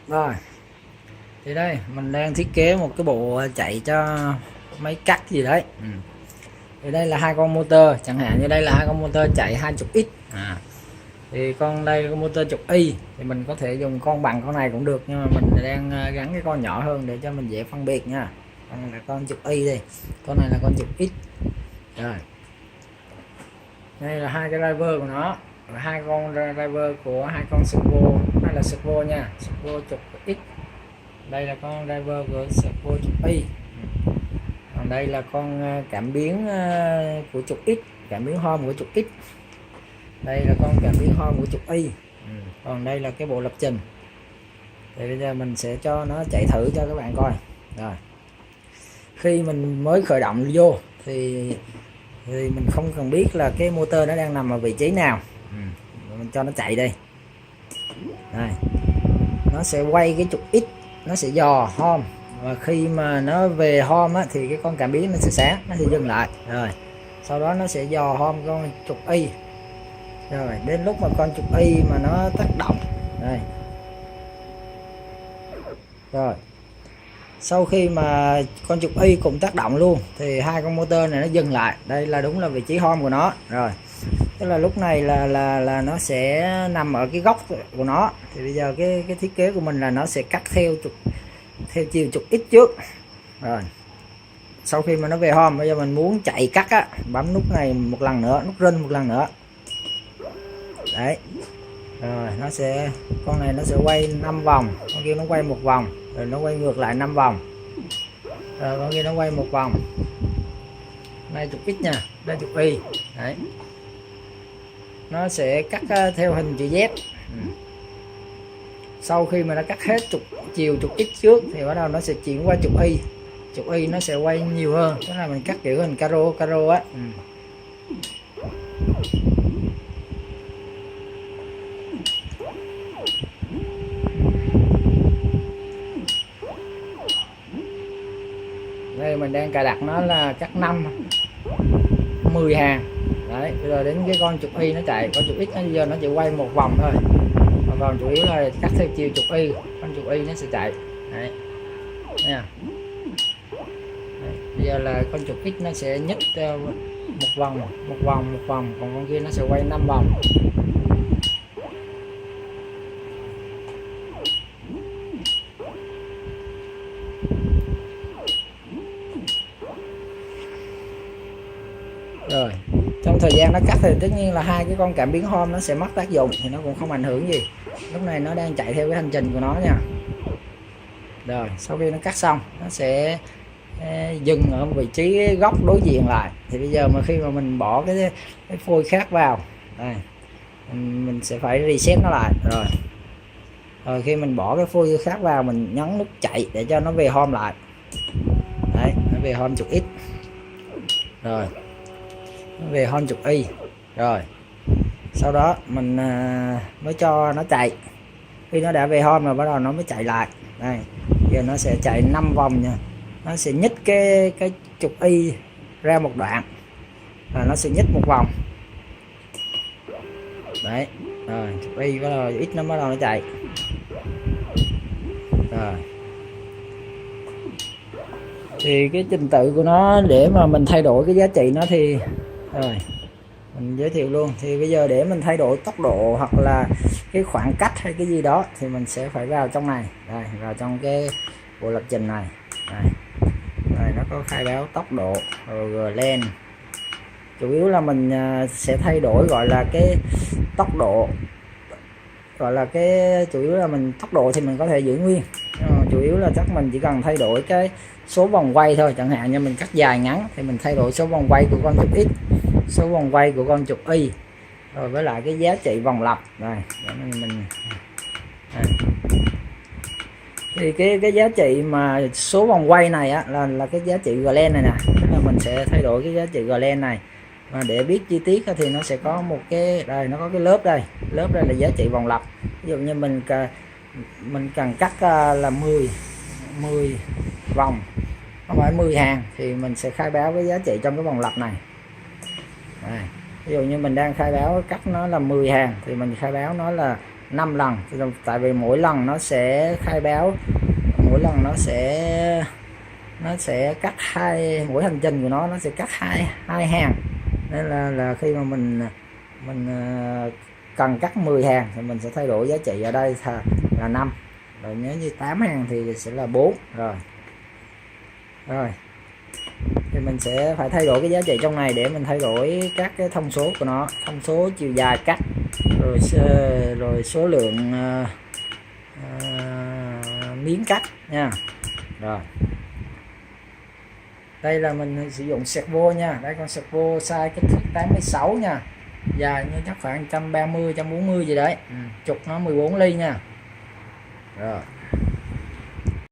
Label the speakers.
Speaker 1: Rồi thì đây mình đang thiết kế một cái bộ chạy cho máy cắt gì đấy. Thì đây là hai con motor, chẳng hạn như đây là hai con motor chạy 20x. Thì con đây là con motor trục y thì mình có thể dùng con bằng con này cũng được, nhưng mà mình đang gắn cái con nhỏ hơn để cho mình dễ phân biệt nha. Con này là con trục y đi, con này là con trục x. Rồi đây là hai cái driver của nó, hai con driver của hai con servo. Đây là servo nha, servo trục x. Đây là con driver của servo trục y. Còn đây là con cảm biến của trục x, cảm biến home của trục x. Đây là con cảm biến home của trục y. Còn đây là cái bộ lập trình. Thì bây giờ mình sẽ cho nó chạy thử cho các bạn coi. Rồi khi mình mới khởi động vô thì mình không cần biết là cái motor nó đang nằm ở vị trí nào. Mình cho nó chạy đây. Đây, nó sẽ quay cái trục x, nó sẽ dò home, và khi mà nó về home á, thì cái con cảm biến nó sẽ sáng, nó sẽ dừng lại. Rồi sau đó nó sẽ dò home con trục y. Rồi đến lúc mà con trục y mà nó tác động đây. Rồi sau khi mà con trục y cùng tác động luôn thì hai con motor này nó dừng lại. Đây là đúng là vị trí home của nó. Rồi tức là lúc này là nó sẽ nằm ở cái góc của nó. Thì bây giờ cái thiết kế của mình là nó sẽ cắt theo chiều trục x trước. Rồi sau khi mà nó về home, bây giờ mình muốn chạy cắt á, bấm nút này một lần nữa, nút run một lần nữa. Đấy, rồi nó sẽ, con này nó sẽ quay 5 vòng, con kia nó quay một vòng, rồi nó quay ngược lại 5 vòng, rồi con kia nó quay một vòng. Đây trục x nha, đây trục y. Đấy, nó sẽ cắt theo hình chữ Z. Sau khi mà nó cắt hết chiều trục x trước thì bắt đầu nó sẽ chuyển qua trục y. Trục y nó sẽ quay nhiều hơn, tức là mình cắt kiểu hình caro á. Đây mình đang cài đặt nó là cắt 10 hàng. Đấy, bây giờ đến cái con trục y nó chạy, con trục x nó giờ nó chỉ quay một vòng thôi, còn chủ yếu là cắt theo chiều trục y, con trục y nó sẽ chạy. Đấy nha. Đấy, bây giờ là con trục x nó sẽ nhích một vòng, còn con kia nó sẽ quay 5 vòng. Rồi trong thời gian nó cắt thì tất nhiên là hai cái con cảm biến home nó sẽ mất tác dụng, thì nó cũng không ảnh hưởng gì. Lúc này nó đang chạy theo cái hành trình của nó nha. Rồi sau khi nó cắt xong nó sẽ dừng ở vị trí góc đối diện lại. Thì bây giờ mà khi mà mình bỏ cái phôi khác vào đây, mình sẽ phải reset nó lại. Rồi khi mình bỏ cái phôi khác vào, mình nhấn nút chạy để cho nó về home lại. Đấy, nó về home trục x. Rồi nó về home trục y. Rồi sau đó mình mới cho nó chạy. Khi nó đã về home rồi bắt đầu nó mới chạy lại. Đây, giờ nó sẽ chạy 5 vòng nha. Nó sẽ nhích cái trục y ra một đoạn, và nó sẽ nhích một vòng. Đấy, rồi trục y bắt đầu x nó bắt đầu nó chạy. Rồi thì cái trình tự của nó để mà mình thay đổi cái giá trị nó thì rồi mình giới thiệu luôn. Thì bây giờ để mình thay đổi tốc độ hoặc là cái khoảng cách hay cái gì đó thì mình sẽ phải vào trong này. Đây, vào trong cái bộ lập trình này. Đây, nó có khai báo tốc độ rồi len. Chủ yếu là mình sẽ thay đổi gọi là cái tốc độ, gọi là cái chủ yếu là mình tốc độ thì mình có thể giữ nguyên. Chủ yếu là chắc mình chỉ cần thay đổi cái số vòng quay thôi. Chẳng hạn như mình cắt dài ngắn thì mình thay đổi số vòng quay của con trục x, số vòng quay của con trục y, rồi với lại cái giá trị vòng lặp. Rồi thì cái giá trị mà số vòng quay này á, là cái giá trị Glen này nè. Tức là mình sẽ thay đổi cái giá trị Glen này. Và để biết chi tiết thì nó sẽ có một cái đây, nó có cái lớp đây. Lớp đây là giá trị vòng lặp. Ví dụ như mình cần cắt là 10 vòng, không phải 10 hàng, thì mình sẽ khai báo cái giá trị trong cái vòng lặp này. Đây, ví dụ như mình đang khai báo cắt nó là 10 hàng thì mình khai báo nó là 5 lần, tại vì mỗi lần nó sẽ khai báo, mỗi lần nó sẽ cắt mỗi hành trình của nó sẽ cắt hai hàng, nên là khi mà mình cần cắt 10 hàng thì mình sẽ thay đổi giá trị ở đây là 5, rồi nếu như 8 hàng thì sẽ là 4 rồi. Thì mình sẽ phải thay đổi cái giá trị trong này để mình thay đổi các cái thông số của nó, thông số chiều dài cắt, rồi số lượng miếng cắt nha. Rồi đây là mình sử dụng servo nha, đây con servo size kích thước 86 nha, dài như chắc khoảng 130 140 gì đấy, trục nó 14 ly nha. Rồi